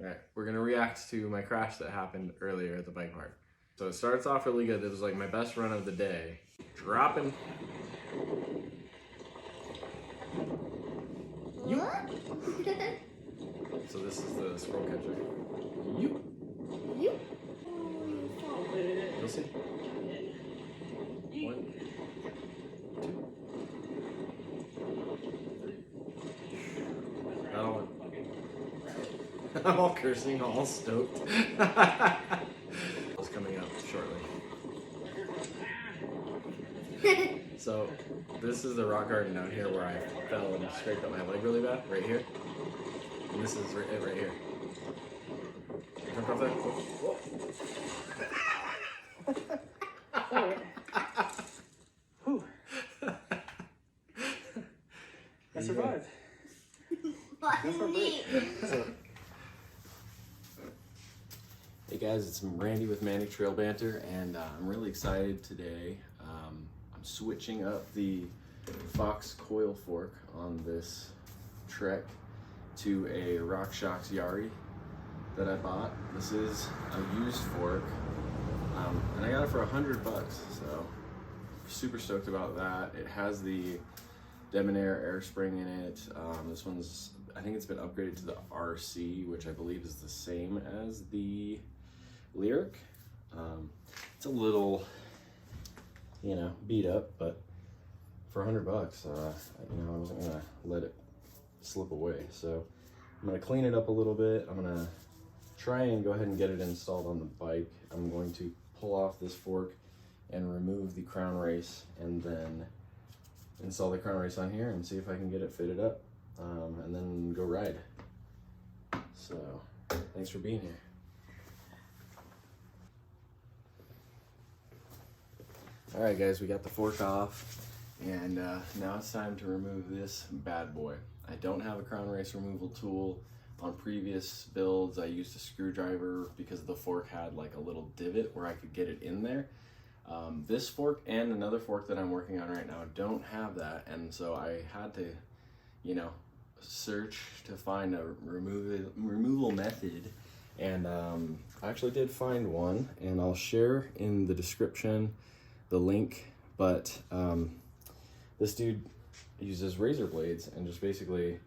Alright, we're gonna react to my crash that happened earlier at the bike park. So it starts off really good. It was like my best run of the day. Dropping. So this is the scroll catcher. You. You'll see. 1, 2. Oh. I'm all cursing, all stoked. It's coming up shortly. So this is the rock garden down here where I fell and scraped up my leg really bad, right here. And this is it right here. Jump off there. Whew. I survived. Hey guys, it's Randy with Manic Trail Banter, and I'm really excited today. I'm switching up the Fox Coil Fork on this trek to a Rockshox Yari that I bought. This is a used fork, and I got it for $100, so super stoked about that. It has the Debonair air spring in it. This one's, I think it's been upgraded to the RC, which I believe is the same as the Lyric. It's a little, you know, beat up, but for $100, you know, I wasn't gonna let it slip away. So I'm gonna clean it up a little bit. I'm gonna try and go ahead and get it installed on the bike. I'm going to pull off this fork and remove the crown race, and then install the crown race on here and see if I can get it fitted up, and then go ride. So thanks for being here. All right guys, we got the fork off, and now it's time to remove this bad boy. I don't have a crown race removal tool. On previous builds I used a screwdriver because the fork had like a little divot where I could get it in there. This fork and another fork that I'm working on right now don't have that, and so I had to, you know, search to find a removal method, and I actually did find one, and I'll share in the description the link. But this dude uses razor blades and just basically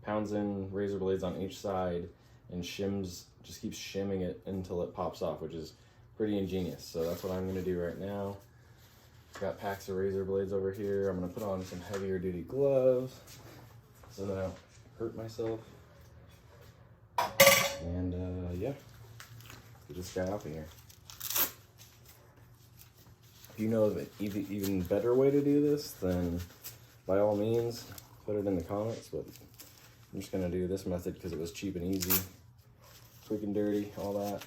pounds in razor blades on each side and just keeps shimming it until it pops off, which is pretty ingenious. So that's what I'm gonna do right now. Got packs of razor blades over here. I'm gonna put on some heavier duty gloves so that I don't hurt myself. And yeah, get this guy off of here. If you know of an even better way to do this, then by all means, put it in the comments, but I'm just gonna do this method because it was cheap and easy, quick and dirty, all that.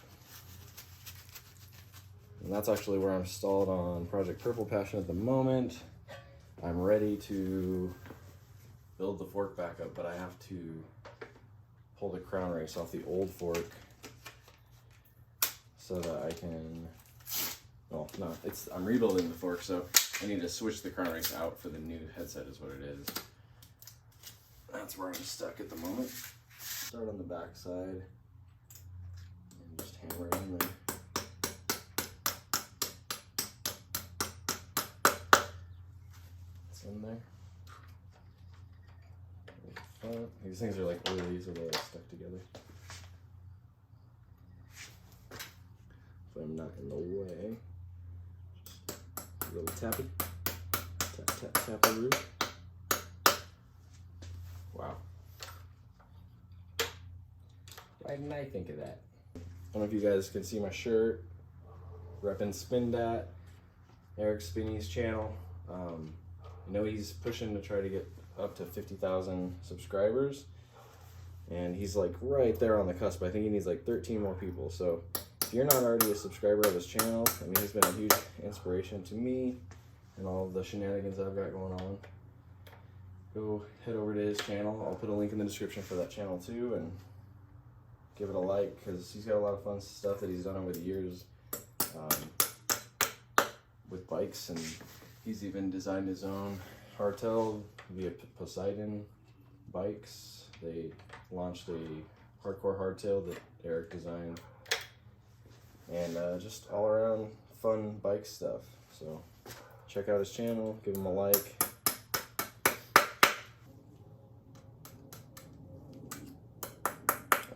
And that's actually where I'm stalled on Project Purple Passion at the moment. I'm ready to build the fork back up, but I have to pull the crown race off the old fork so that I can, well, no, I'm rebuilding the fork, so I need to switch the crown race out for the new headset is what it is. That's where I'm stuck at the moment. Start on the back side and just hammer it in there. In there. These things are like oily, so they're all stuck together. If I'm not in the way, just a little tappy, tap tap taparoo. Wow. Why didn't I think of that? I don't know if you guys can see my shirt. Reppin' SPINDATT, Eric Spinney's channel. I know he's pushing to try to get up to 50,000 subscribers, and he's like right there on the cusp. I think he needs like 13 more people. So if you're not already a subscriber of his channel, I mean, he's been a huge inspiration to me and all the shenanigans I've got going on. Go head over to his channel. I'll put a link in the description for that channel too, and give it a like because he's got a lot of fun stuff that he's done over the years with bikes, and he's even designed his own hardtail via Poseidon bikes. They launched a hardcore hardtail that Eric designed, and just all around fun bike stuff. So check out his channel, give him a like.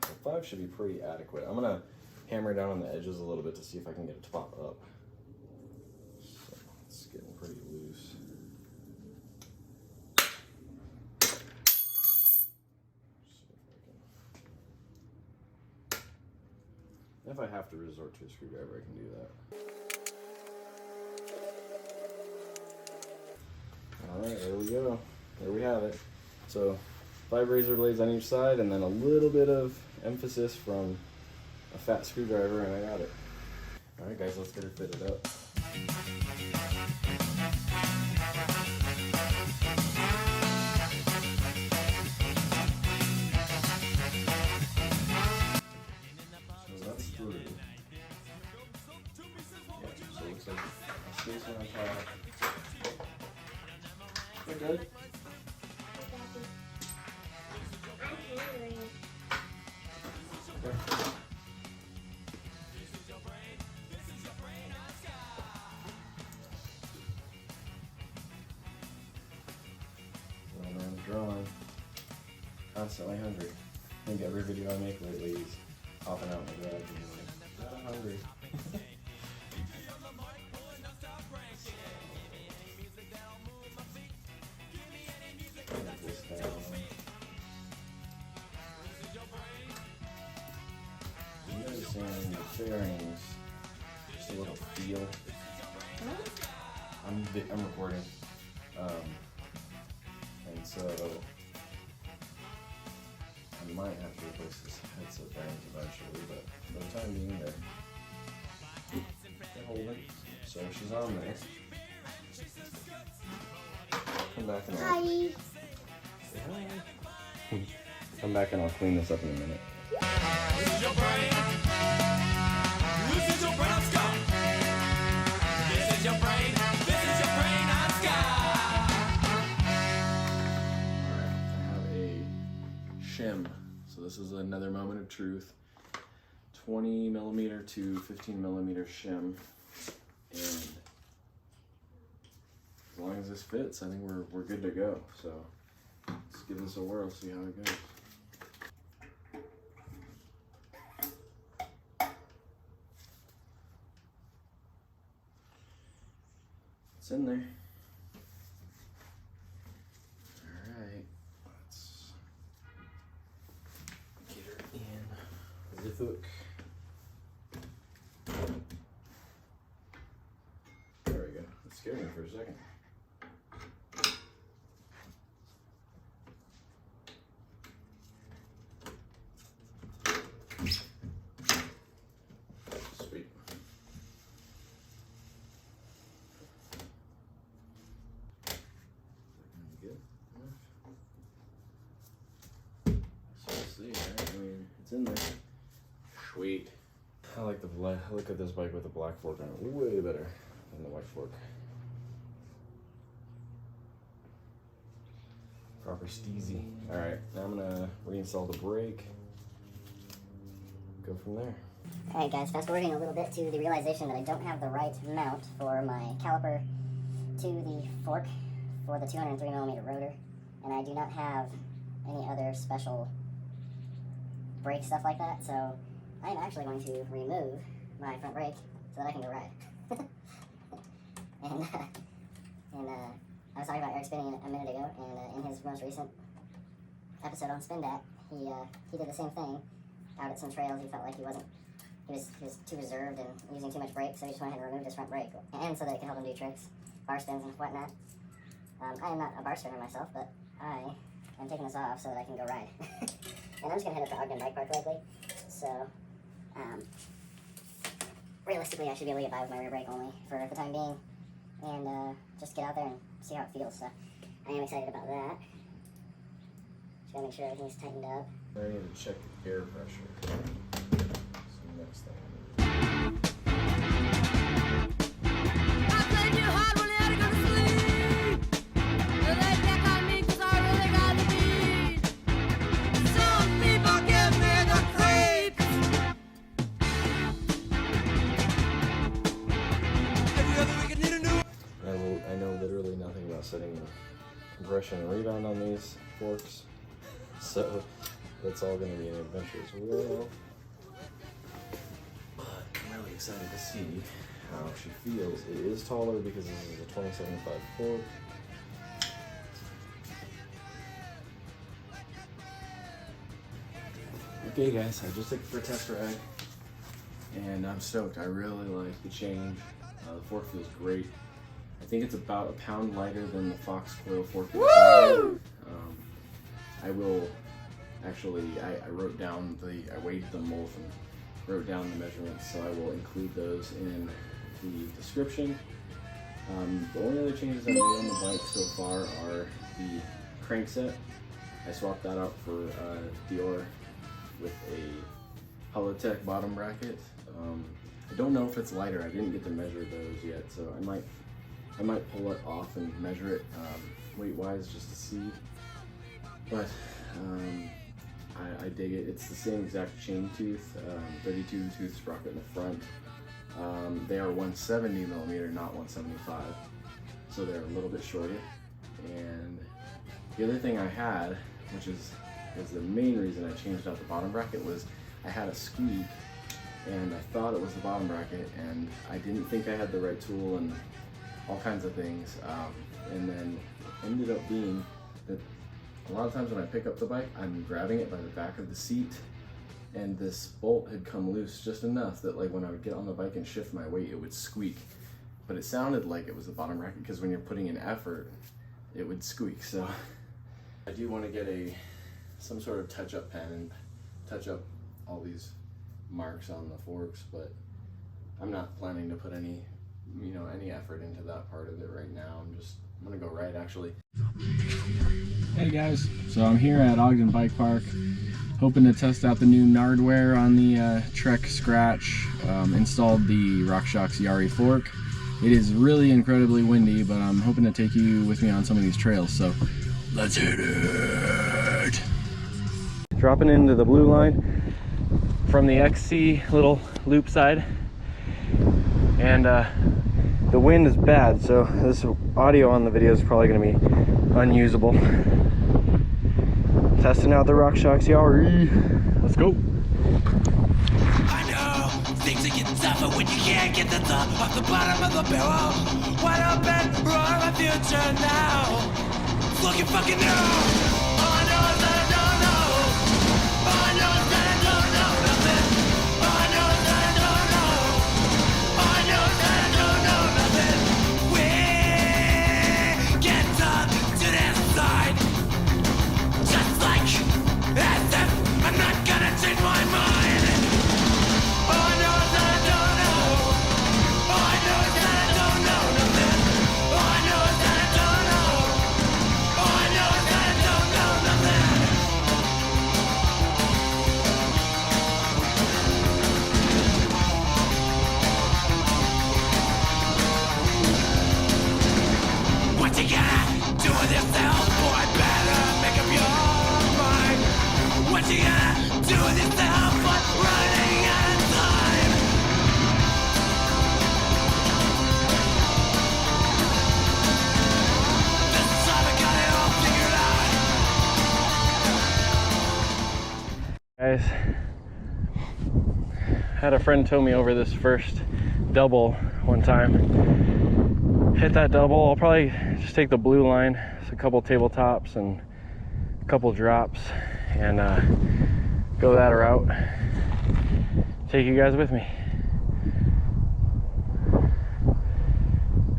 So 5 should be pretty adequate. I'm gonna hammer down on the edges a little bit to see if I can get it to pop up. So it's getting pretty loose. If I have to resort to a screwdriver, I can do that. Alright, there we go. There we have it. So 5 razor blades on each side, and then a little bit of emphasis from a fat screwdriver, and I got it. Alright guys, let's get her fitted up. So that's through. Yeah, so it looks like a space on top. We're good. Drawing. Constantly hungry. I think every video I make lately is hopping out in the garage and being like, I'm hungry. Put this down. I'm noticing the fairings, just a little feel. I'm recording. And so I might have to replace this headset bearings eventually, but for the time being, they're holding. So she's on there. Come back and I'll, say hi. Come back and I'll clean this up in a minute. This is your brain. This is your brain on Scott. This is your brain. This is your brain on Scott. Alright, I have a shim. So this is another moment of truth. 20 millimeter to 15 millimeter shim. And as long as this fits, I think we're good to go. So let's give this a whirl, see how it goes. It's in there. Alright, let's get her in with the hook. There we go. That scared me for a second. Sweet. Good. So we'll see, right? I mean, it's in there. Sweet. I like the black. Look at this bike with the black fork on it. Way better than the white fork. Proper steezy. All right, now I'm gonna reinstall the brake. Go from there. Alright guys, fast forwarding a little bit to the realization that I don't have the right mount for my caliper to the fork for the 203mm rotor, and I do not have any other special brake stuff like that, so I'm actually going to remove my front brake so that I can go ride. and I was talking about Eric Spinney a minute ago, and in his most recent episode on SPINDATT, he did the same thing. Out at some trails, he felt like he was too reserved and using too much brake, so he just went ahead and removed his front brake, and so that it could help him do tricks, bar spins and whatnot. I am not a bar spinner myself, but I am taking this off so that I can go ride. And I'm just gonna head up to Ogden Bike Park likely, so realistically I should be able to get by with my rear brake only for the time being, and just get out there and see how it feels, so I am excited about that. Just gotta make sure everything's tightened up. I need to check the air pressure. That's the next thing I need. I played you hard when you had to go to sleep. You laid back on me 'cause I really got the beat. compression and rebound on these forks. So that's all going to be an adventure as well. But I'm really excited to see how she feels. It is taller because this is a 27.5 fork. Okay guys, I just took it for a test ride and I'm stoked. I really like the change. The fork feels great. I think it's about a pound lighter than the Fox Coil Fork. Woo! I will actually, I wrote down I weighed them both and wrote down the measurements, so I will include those in the description. The only other changes I made on the bike so far are the crankset. I swapped that out for Dior with a Holotech bottom bracket. I don't know if it's lighter. I didn't get to measure those yet, so I might pull it off and measure it weight-wise just to see. But I dig it. It's the same exact chain tooth, 32 tooth sprocket in the front. They are 170 millimeter, not 175, so they're a little bit shorter. And the other thing I had, which was the main reason I changed out the bottom bracket, was I had a squeak and I thought it was the bottom bracket and I didn't think I had the right tool and all kinds of things, and then it ended up being that a lot of times when I pick up the bike, I'm grabbing it by the back of the seat and this bolt had come loose just enough that like when I would get on the bike and shift my weight, it would squeak. But it sounded like it was the bottom bracket because when you're putting in effort, it would squeak. So I do want to get some sort of touch-up pen and touch up all these marks on the forks, but I'm not planning to put any effort into that part of it right now. I'm gonna go right actually. Hey guys, so I'm here at Ogden Bike Park, hoping to test out the new Nardware on the Trek Scratch. Installed the Rockshox Yari fork. It is really incredibly windy, but I'm hoping to take you with me on some of these trails, so let's hit it! Dropping into the blue line from the XC little loop side, and the wind is bad, so this audio on the video is probably going to be unusable. Testing out the Rockshox Yari. Let's go. I know things are getting tougher when you can't get the top off the bottom of the barrel. Wide open, wrong my future now. It's looking fucking new. All I know is that I don't know. All I know is that I don't know nothing. All I know is that I don't know. All I know is that I don't know nothing. We get up to this side. Just like as if I'm not gonna change my mind. All I know is that I don't know. All I know is that I don't know nothing. All I know is that I don't know. All I know is that I don't know nothing. What you gonna do with yourself, boy? Better make up your mind. What you gonna do with yourself? But running out of time. This time I got it all figured out. Guys, had a friend tow me over this first double one time. Hit that double. I'll probably just take the blue line, just a couple tabletops and a couple drops, and go that route. Take you guys with me.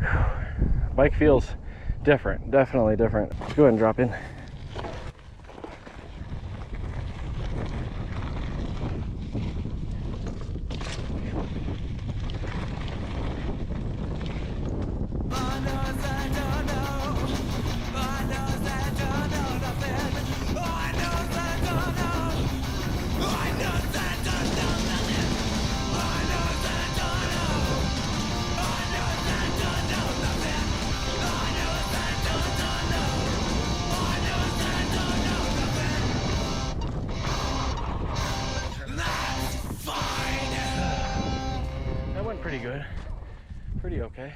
Whew. Bike feels different, definitely different. Let's go ahead and drop in. Pretty good, pretty okay.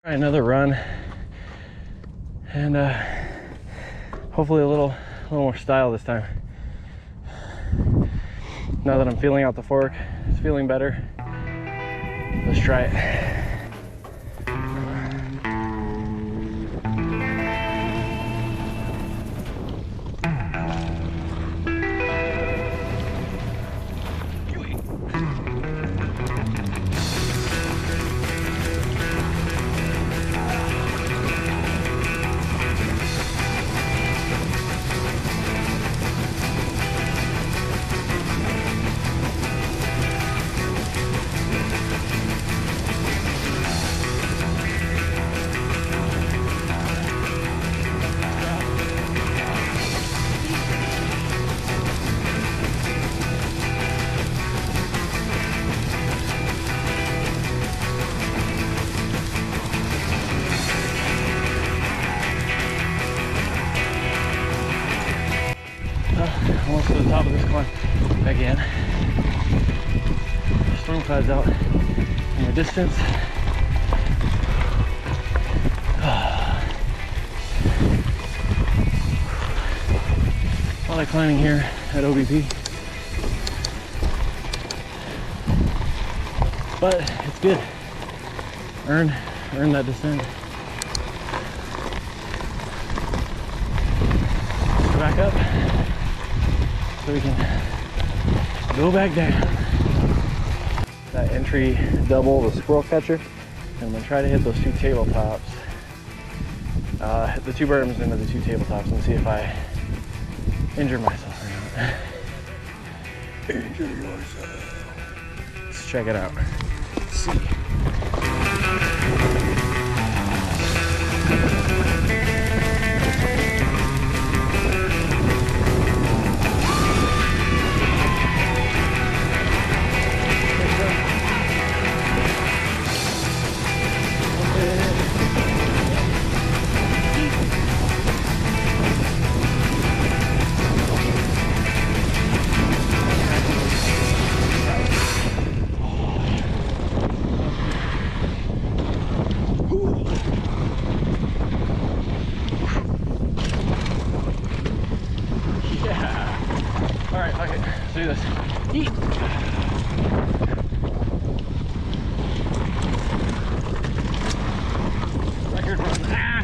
Try another run, and Hopefully a little more style this time. Now that I'm feeling out the fork, it's feeling better. Let's try it. Almost to the top of this climb again. Storm clouds out in the distance. A lot of climbing here at OBP, but it's good. Earn that descent. Let's go back up so we can go back down. That entry double, the squirrel catcher, and I'm gonna try to hit those two tabletops. Hit the two berms into the two tabletops and see if I injure myself or not. Injure yourself. Let's check it out. Let's see. Do this. Eat. Record run. Ah.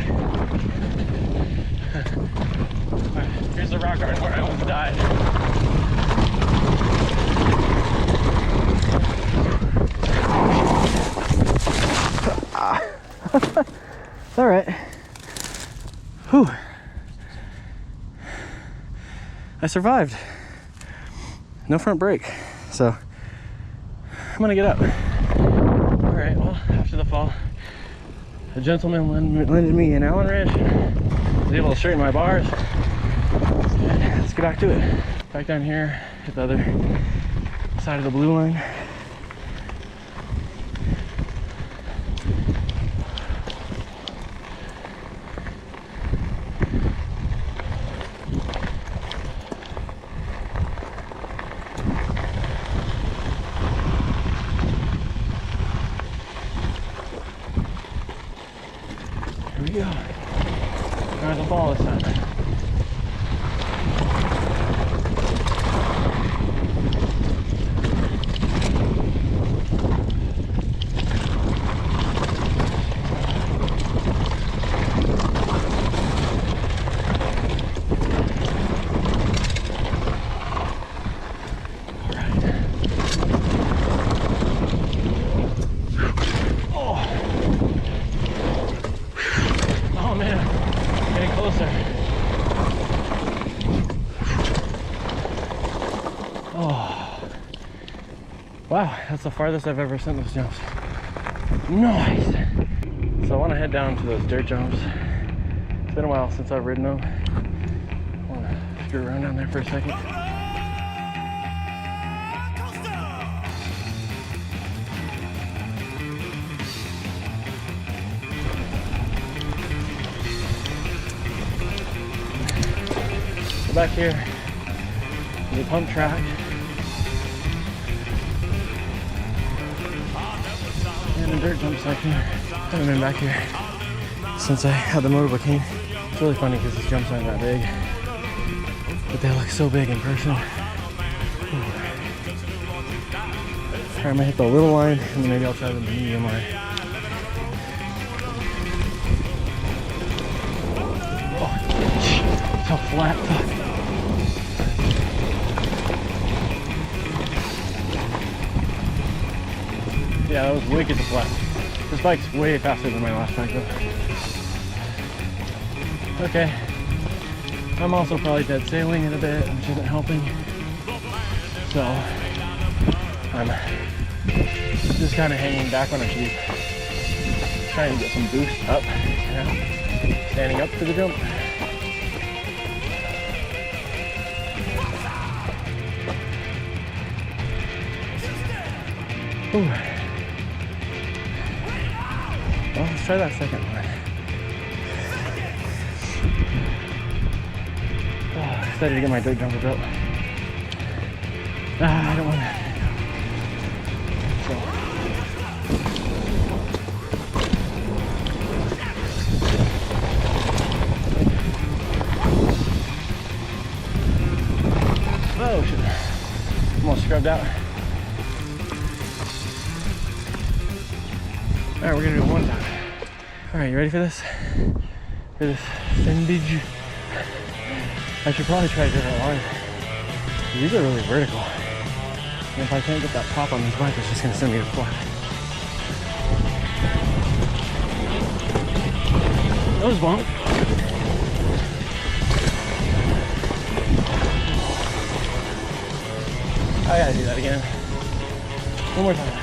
Right, here's the rock garden where I almost died. All right. Whew. I survived. No front brake, so I'm gonna get up. All right, well, after the fall, a gentleman lended me an Allen wrench. I was able to straighten my bars. Let's get back to it. Back down here, hit the other side of the blue line. Here we go. Try the ball this time. Wow, that's the farthest I've ever sent those jumps. Nice! So I want to head down to those dirt jumps. It's been a while since I've ridden them. I want to screw around down there for a second. So back here, the pump track. And a dirt jump section. Haven't been back here since I had the motorbike cane. It's really funny because these jumps aren't that big, but they look so big in person. Alright, I'm gonna hit the little line and then maybe I'll try the medium line. Oh, so flat. Yeah, that was wicked to flat. This bike's way faster than my last bike though. Okay. I'm also probably dead sailing in a bit, which isn't helping. So I'm just kind of hanging back on a sheet, trying to get some boost up, you know, standing up for the jump. Ooh. Well, let's try that second one. Oh, excited to get my dirt jumper built. I don't want to. So. Oh shit. Almost scrubbed out. Alright, we're gonna do it one time. Alright, you ready for this? For this sendage? I should probably try a different line. These are really vertical. And if I can't get that pop on this bike, it's just gonna send me to flat. Those bump. I gotta do that again. One more time.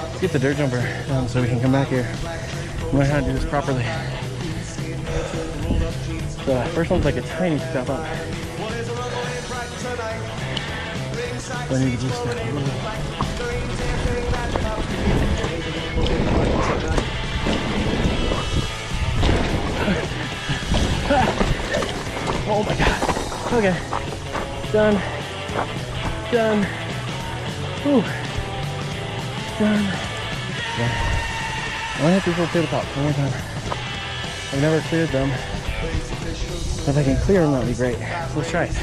Let's get the dirt jumper done so we can come back here. I'm gonna try to do this properly. The first one's like a tiny step up. I need to boost that a little. Oh my god. Okay. Done. Done. Whew. Done. Yeah. I want to hit these little tabletop one more time. I've never cleared them. If I can clear them, that would be great. So let's try it.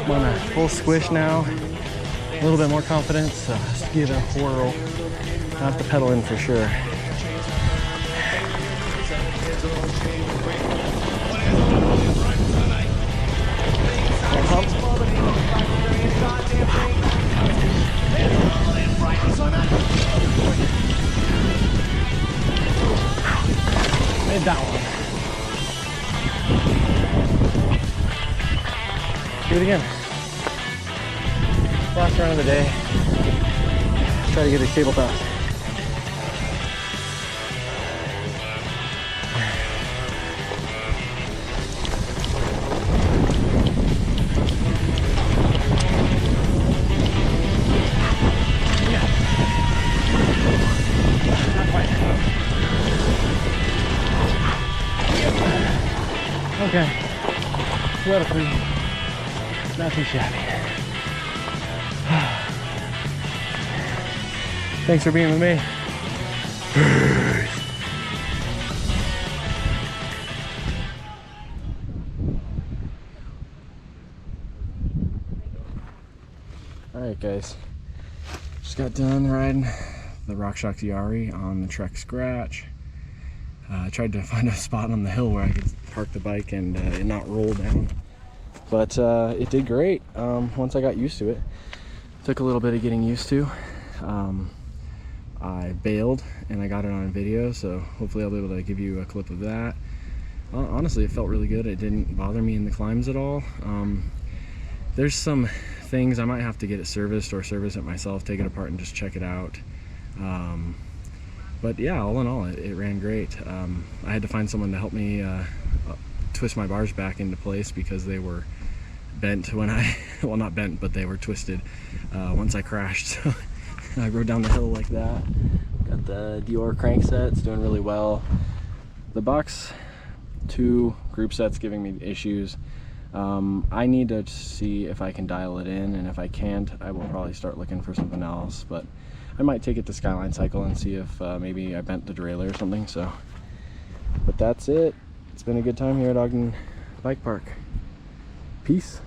I'm on a full squish now. A little bit more confidence. Let's give it a whirl. I have to pedal in for sure. Made that one. Do it again. Last round of the day. Try to get these tabletops. Okay, 2 out of 3. Not too shabby. Thanks for being with me. Alright guys, just got done riding the Rockshox Yari on the Trek Scratch. I tried to find a spot on the hill where I could park the bike and it not roll down, but it did great once I got used to it. Took a little bit of getting used to. I bailed and I got it on video, so hopefully I'll be able to give you a clip of that. Honestly, it felt really good. It didn't bother me in the climbs at all. There's some things I might have to get it serviced or service it myself, take it apart and just check it out. But yeah, all in all, it ran great. I had to find someone to help me twist my bars back into place because they were bent when I, well not bent, but they were twisted once I crashed. So I rode down the hill like that. Got the Dior crank set, it's doing really well. The box 2 group set's giving me issues. I need to see if I can dial it in, and if I can't, I will probably start looking for something else. But I might take it to Skyline Cycle and see if maybe I bent the derailleur or something. So, but that's it. It's been a good time here at Ogden Bike Park. Peace.